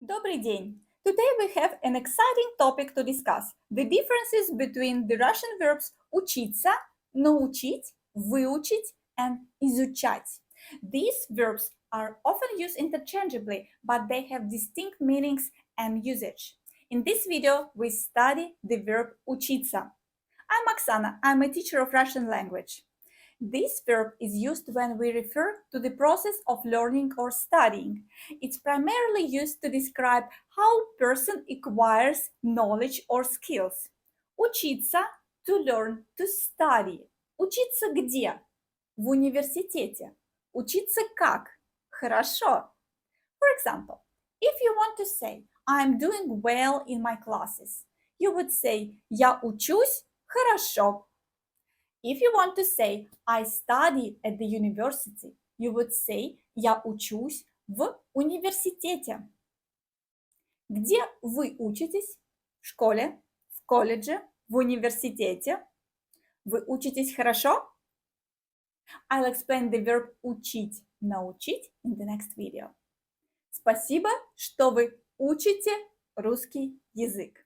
Добрый день! Today we have an exciting topic to discuss: the differences between the Russian verbs учиться, научить, выучить, and изучать. These verbs are often used interchangeably, but they have distinct meanings and usage. In this video, we study the verb учиться. I'm Oksana. I'm a teacher of Russian language. This verb is used when we refer to the process of learning or studying. It's primarily used to describe how a person acquires knowledge or skills. Учиться – to learn, to study. Учиться где? В университете. Учиться как? Хорошо. For example, if you want to say, I'm doing well in my classes, you would say, я учусь хорошо. If you want to say, I study at the university, you would say, я учусь в университете. Где вы учитесь? В школе, в колледже, в университете. Вы учитесь хорошо? I'll explain the verb учить, научить in the next video. Спасибо, что вы учите русский язык.